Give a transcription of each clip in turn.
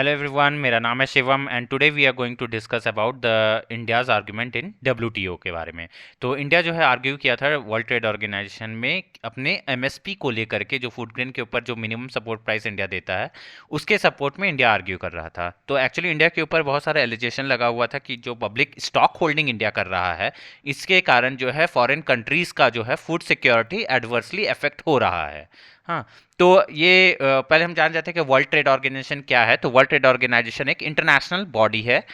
Hello everyone, मेरा नाम है Shivam and today we are going to discuss about the India's argument in WTO के बारे में। तो इंडिया जो है आर्ग्यू किया था वर्ल्ड ट्रेड ऑर्गेनाइजेशन में अपने एमएसपी को लेकर के, जो फूड ग्रेन के ऊपर जो मिनिमम सपोर्ट प्राइस इंडिया देता है उसके सपोर्ट में इंडिया आर्ग्यू कर रहा था। तो एक्चुअली इंडिया के ऊपर बहुत सारा एलिगेशन लगा हुआ था कि जो पब्लिक स्टॉक होल्डिंग इंडिया कर रहा है, इसके कारण जो है फॉरेन कंट्रीज़ का जो है फूड सिक्योरिटी एडवर्सली अफेक्ट हो रहा है। हाँ, तो ये पहले हम जान जाते हैं कि वर्ल्ड ट्रेड ऑर्गेनाइजेशन क्या है। तो वर्ल्ड ट्रेड ऑर्गेनाइजेशन एक इंटरनेशनल बॉडी है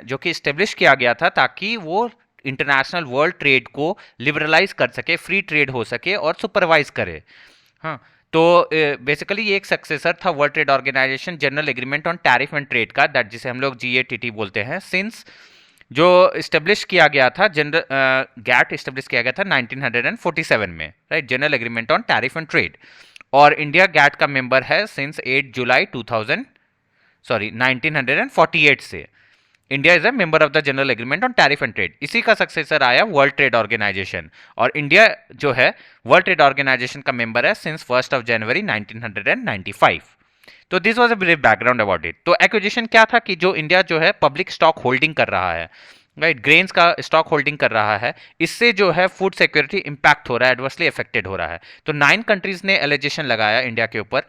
जो कि इस्टेब्लिश किया गया था ताकि वो इंटरनेशनल वर्ल्ड ट्रेड को लिबरलाइज कर सके, फ्री ट्रेड हो सके और सुपरवाइज करे। हाँ, तो बेसिकली ये एक सक्सेसर था World Trade Organization General Agreement on Tariff and Trade का, दैट जिसे हम लोग जीएटीटी बोलते हैं। सिंस जो इस्टेब्लिश किया गया था, जनरल गैट इस्टेब्लिश किया गया था 1947 में, right, general Agreement on Tariff and trade. और इंडिया गैट का मेंबर है सिंस 8 जुलाई 2000 सॉरी 1948 से। India is a member of the general Agreement on Tariff and trade. इसी का सक्सेसर आया वर्ल्ड ट्रेड ऑर्गेनाइजेशन, और इंडिया जो है वर्ल्ड ट्रेड ऑर्गेनाइजेशन का मेंबर है सिंस 1 जनवरी 1995। तो this was a brief background about it. तो एक्विजिशन क्या था कि जो इंडिया जो है पब्लिक स्टॉक होल्डिंग कर रहा है, राइट, ग्रेन्स का स्टॉक होल्डिंग कर रहा है, इससे जो है फूड सिक्योरिटी इंपैक्ट हो रहा है, एडवर्सली अफेक्टेड हो रहा है। तो 9 कंट्रीज ने एलिगेशन लगाया इंडिया के ऊपर।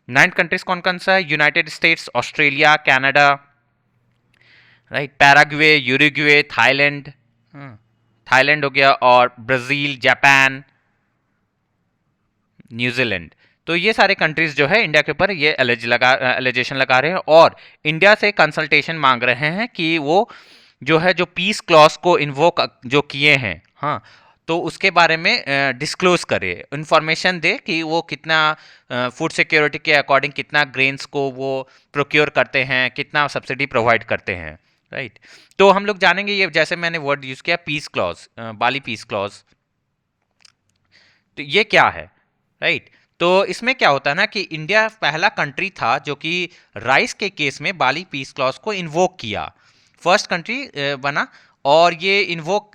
9 कंट्रीज कौन कौन सा है? United states, Australia, Canada, right, Paraguay, Uruguay, Thailand, Thailand हो गया, और ब्राजील, जापान, न्यूजीलैंड। तो ये सारे कंट्रीज जो है इंडिया के ऊपर ये एलिगेशन लगा रहे हैं और इंडिया से कंसल्टेशन मांग रहे हैं कि वो जो है जो पीस क्लॉज को इन्वोक जो किए हैं, हाँ, तो उसके बारे में डिस्क्लोज करे, इंफॉर्मेशन दे कि वो कितना फूड सिक्योरिटी के अकॉर्डिंग कितना ग्रेन्स को वो प्रोक्योर करते हैं, कितना सब्सिडी प्रोवाइड करते हैं, राइट। तो हम लोग जानेंगे, ये जैसे मैंने वर्ड यूज किया पीस क्लॉज, बाली पीस क्लॉज, तो ये क्या है, राइट। तो इसमें क्या होता है ना कि इंडिया पहला कंट्री था जो कि राइस के केस में बाली पीस क्लॉज को इन्वोक किया, फर्स्ट कंट्री बना। और ये इन्वोक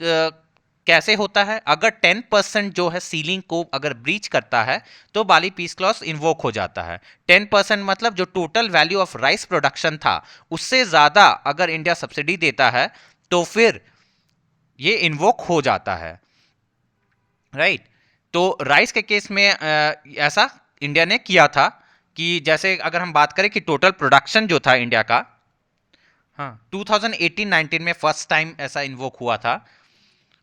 कैसे होता है? अगर 10% जो है सीलिंग को अगर ब्रीच करता है तो बाली पीस क्लॉज इन्वोक हो जाता है। 10% मतलब जो total value of rice production था उससे ज्यादा अगर इंडिया सब्सिडी देता है तो फिर ये इन्वोक हो जाता है, राइट। तो राइस के केस में ऐसा इंडिया ने किया था कि जैसे अगर हम बात करें कि टोटल प्रोडक्शन जो था इंडिया का, हाँ, 2018-19 में फर्स्ट टाइम ऐसा इन्वोक हुआ था।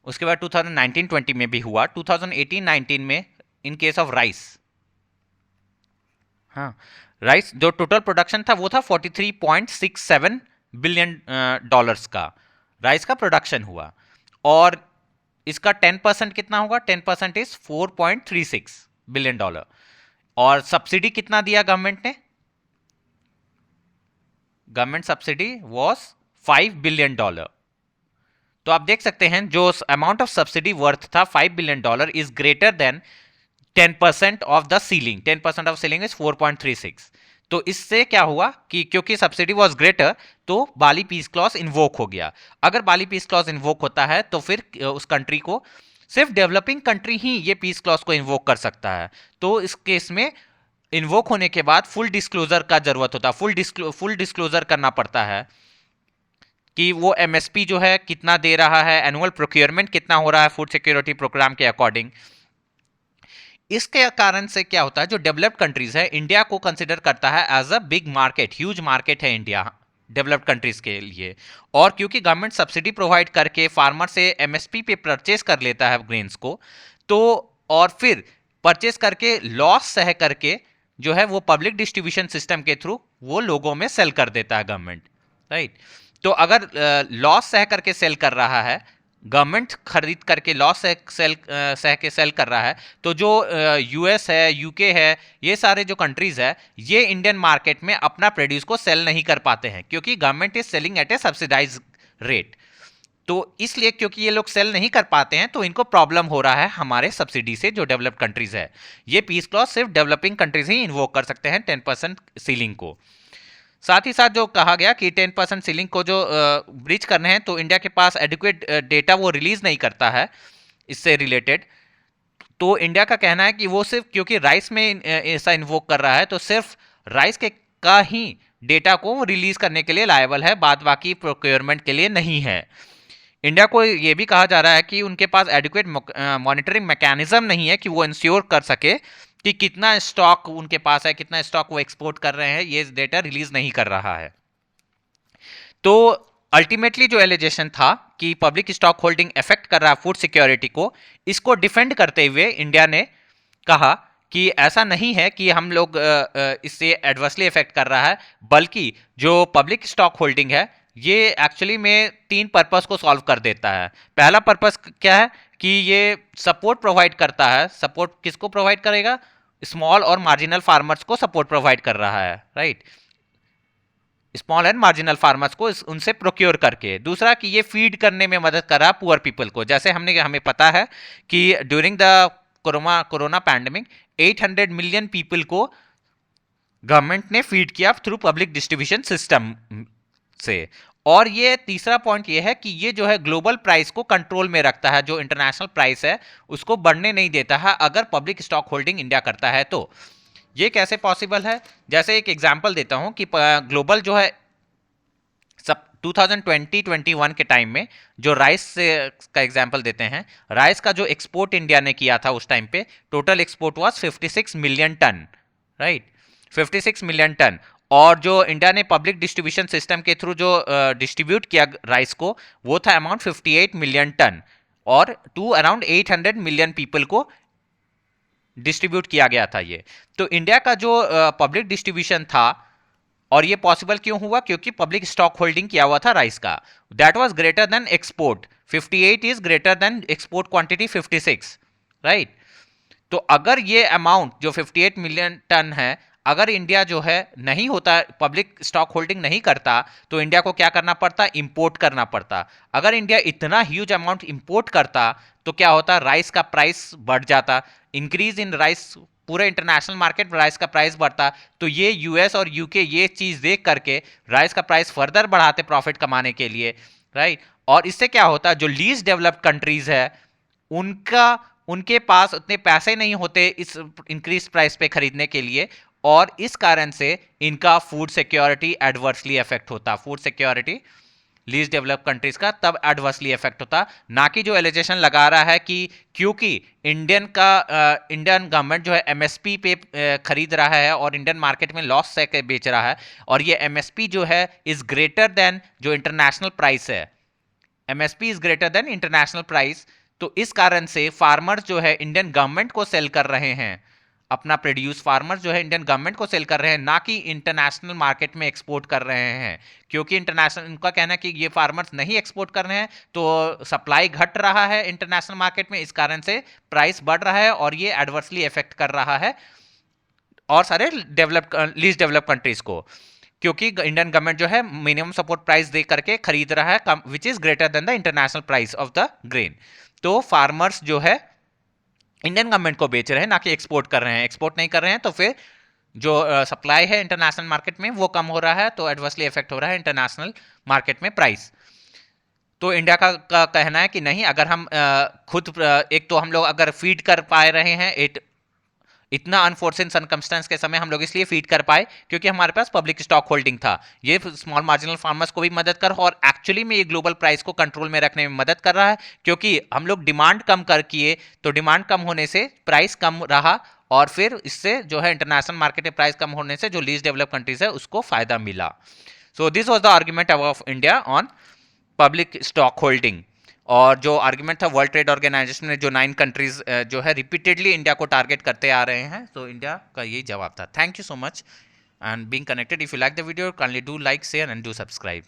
उसके बाद 2019-20 में भी हुआ। 2018-19 में इन केस ऑफ राइस, हाँ, राइस जो टोटल प्रोडक्शन था वो था 43.67 बिलियन डॉलर्स का राइस का प्रोडक्शन हुआ। और इसका 10% कितना होगा? 10% इज 4.36 बिलियन डॉलर। और सब्सिडी कितना दिया गवर्नमेंट ने? Government subsidy was 5 billion dollar. तो आप देख सकते हैं जो अमाउंट ऑफ सब्सिडी वर्थ था 5 billion dollar is greater than 10% of the ceiling. 10% of ceiling is 4.36। तो इससे क्या हुआ कि क्योंकि सब्सिडी वॉज ग्रेटर तो बाली पीस क्लॉज इन्वोक हो गया। अगर बाली पीस क्लॉज इन्वोक होता है तो फिर उस कंट्री को, सिर्फ डेवलपिंग कंट्री ही ये पीस क्लॉज को इन्वोक कर सकता है। तो इस केस में इन्वोक होने के बाद फुल डिस्क्लोजर का जरूरत होता है, फुल डिस्क्लोजर करना पड़ता है कि वो एमएसपी जो है कितना दे रहा है, एनुअल प्रोक्योरमेंट कितना हो रहा है फूड सिक्योरिटी प्रोग्राम के अकॉर्डिंग। इसके कारण से क्या होता है, जो डेवलप्ड कंट्रीज है इंडिया को कंसिडर करता है as a big market, huge market है इंडिया डेवलप्ड कंट्रीज के लिए। और क्योंकि गवर्नमेंट सब्सिडी प्रोवाइड करके फार्मर से एमएसपी पे परचेस कर लेता है ग्रेन्स को, तो और फिर परचेस करके लॉस सह करके जो है वो पब्लिक डिस्ट्रीब्यूशन सिस्टम के थ्रू वो लोगों में सेल कर देता है गवर्नमेंट, राइट। तो अगर लॉस सह करके सेल कर रहा है, गवर्नमेंट खरीद करके लॉस सह के सेल कर रहा है, तो जो यूएस है, यूके है, ये सारे जो कंट्रीज है ये इंडियन मार्केट में अपना प्रोड्यूस को सेल नहीं कर पाते हैं क्योंकि government is selling at a subsidise rate. तो इसलिए क्योंकि ये लोग सेल नहीं कर पाते हैं तो इनको प्रॉब्लम हो रहा है हमारे सब्सिडी से, जो डेवलप्ड कंट्रीज है। ये पीस क्लॉज सिर्फ डेवलपिंग कंट्रीज ही इन्वोक कर सकते हैं 10% सीलिंग को। साथ ही साथ जो कहा गया कि 10% सीलिंग को जो ब्रीच करने हैं तो इंडिया के पास एडिक्वेट डेटा वो रिलीज नहीं करता है इससे रिलेटेड। तो इंडिया का कहना है कि वो सिर्फ क्योंकि राइस में ऐसा इन्वोक कर रहा है तो सिर्फ राइस के का ही डेटा को रिलीज करने के लिए लायबल है, बाद बाकी प्रोक्योरमेंट के लिए नहीं है। इंडिया को ये भी कहा जा रहा है कि उनके पास एडिक्वेट मॉनिटरिंग मैकेनिज्म नहीं है कि वो इंश्योर कर सके कि कितना स्टॉक उनके पास है, कितना स्टॉक वो एक्सपोर्ट कर रहे हैं, ये डेटा रिलीज नहीं कर रहा है। तो अल्टीमेटली जो एलिगेशन था कि पब्लिक स्टॉक होल्डिंग इफेक्ट कर रहा है फूड सिक्योरिटी को, इसको डिफेंड करते हुए इंडिया ने कहा कि ऐसा नहीं है कि हम लोग इससे एडवर्सली इफेक्ट कर रहा है, बल्कि जो पब्लिक स्टॉक होल्डिंग है ये एक्चुअली में 3 पर्पस को सॉल्व कर देता है। पहला पर्पस क्या है कि ये सपोर्ट प्रोवाइड करता है। सपोर्ट किसको प्रोवाइड करेगा? स्मॉल और मार्जिनल फार्मर्स को सपोर्ट प्रोवाइड कर रहा है, right, small and marginal farmers को उनसे प्रोक्योर करके। दूसरा कि ये फीड करने में मदद कर रहा है पुअर पीपल को। जैसे हमें पता है कि during the corona pandemic 800 million people को गवर्नमेंट ने फीड किया थ्रू पब्लिक डिस्ट्रीब्यूशन सिस्टम से। और ये तीसरा पॉइंट ये है कि ये जो है ग्लोबल प्राइस को कंट्रोल में रखता है, जो इंटरनेशनल प्राइस है उसको बढ़ने नहीं देता है अगर पब्लिक स्टॉक होल्डिंग इंडिया करता है तो। ये कैसे पॉसिबल है? जैसे एक एग्जांपल देता हूं कि ग्लोबल जो है सब 2020-21 के टाइम में जो राइस का एग्जांपल देते हैं, राइस का जो एक्सपोर्ट इंडिया ने किया था उस टाइम पे, total export was 56 million ton, right, 56 million ton. और जो इंडिया ने पब्लिक डिस्ट्रीब्यूशन सिस्टम के थ्रू जो डिस्ट्रीब्यूट किया राइस को, वो था अमाउंट 58 मिलियन टन, और टू अराउंड 800 मिलियन पीपल को डिस्ट्रीब्यूट किया गया था ये। तो इंडिया का जो पब्लिक डिस्ट्रीब्यूशन था, और ये पॉसिबल क्यों हुआ? क्योंकि पब्लिक स्टॉक होल्डिंग किया हुआ था राइस का, that was greater than export. 58 is greater than export quantity 56, right. तो अगर ये अमाउंट जो 58 मिलियन टन है, अगर इंडिया जो है नहीं होता, पब्लिक स्टॉक होल्डिंग नहीं करता, तो इंडिया को क्या करना पड़ता? इंपोर्ट करना पड़ता। अगर इंडिया इतना ह्यूज अमाउंट इंपोर्ट करता तो क्या होता? राइस का प्राइस बढ़ जाता, इंक्रीज इन राइस, पूरे इंटरनेशनल मार्केट में राइस का प्राइस बढ़ता। तो ये यूएस और यूके ये चीज देख करके राइस का प्राइस फर्दर बढ़ाते प्रॉफिट कमाने के लिए, राइट। और इससे क्या होता? जो लीस्ट डेवलप्ड कंट्रीज है उनके पास उतने पैसे नहीं होते इस इंक्रीज प्राइस पे खरीदने के लिए, और इस कारण से इनका फूड सिक्योरिटी एडवर्सली इफेक्ट होता। Food security least develop countries का तब एडवर्सली इफेक्ट होता। ना कि जो एलिगेशन लगा रहा है कि क्योंकि इंडियन गवर्नमेंट जो है एमएसपी पे खरीद रहा है और इंडियन मार्केट में लॉस से बेच रहा है, और ये एमएसपी जो है इज ग्रेटर देन जो इंटरनेशनल प्राइस है, MSP is greater than international price. तो इस कारण से फार्मर्स जो है इंडियन गवर्नमेंट को सेल कर रहे हैं, अपना प्रोड्यूस फार्मर्स जो है इंडियन गवर्नमेंट को सेल कर रहे हैं, ना कि इंटरनेशनल मार्केट में एक्सपोर्ट कर रहे हैं। क्योंकि इंटरनेशनल, उनका कहना है कि ये फार्मर्स नहीं एक्सपोर्ट कर रहे हैं तो सप्लाई घट रहा है इंटरनेशनल मार्केट में, इस कारण से प्राइस बढ़ रहा है और ये एडवर्सली इफेक्ट कर रहा है और सारे लीस्ट डेवलप कंट्रीज को, क्योंकि इंडियन गवर्नमेंट जो है मिनिमम सपोर्ट प्राइस दे करके खरीद रहा है which is greater than the international price of the grain. तो फार्मर्स जो है इंडियन गवर्नमेंट को बेच रहे हैं, ना कि एक्सपोर्ट कर रहे हैं। एक्सपोर्ट नहीं कर रहे हैं तो फिर जो सप्लाई है इंटरनेशनल मार्केट में वो कम हो रहा है, तो एडवर्सली इफेक्ट हो रहा है इंटरनेशनल मार्केट में प्राइस। तो इंडिया का कहना है कि नहीं, अगर हम खुद एक तो हम लोग अगर फीड कर पा रहे हैं इतना अनफोर्सिन सरकमस्टेंस के समय हम लोग इसलिए फीड कर पाए क्योंकि हमारे पास पब्लिक स्टॉक होल्डिंग था। ये स्मॉल मार्जिनल फार्मर्स को भी मदद कर, और एक्चुअली में ये ग्लोबल प्राइस को कंट्रोल में रखने में मदद कर रहा है, क्योंकि हम लोग डिमांड कम कर किए तो डिमांड कम होने से प्राइस कम रहा, और फिर इससे जो है इंटरनेशनल मार्केट में प्राइस कम होने से जो लीस्ट डेवलप कंट्रीज है उसको फायदा मिला। So this was the argument of India on public stock holding. और जो आर्गुमेंट था वर्ल्ड ट्रेड ऑर्गेनाइजेशन में जो 9 कंट्रीज जो है रिपीटेडली इंडिया को टारगेट करते आ रहे हैं, तो इंडिया का यही जवाब था। Thank you so much and being connected. If you like the video kindly do like, share and do subscribe.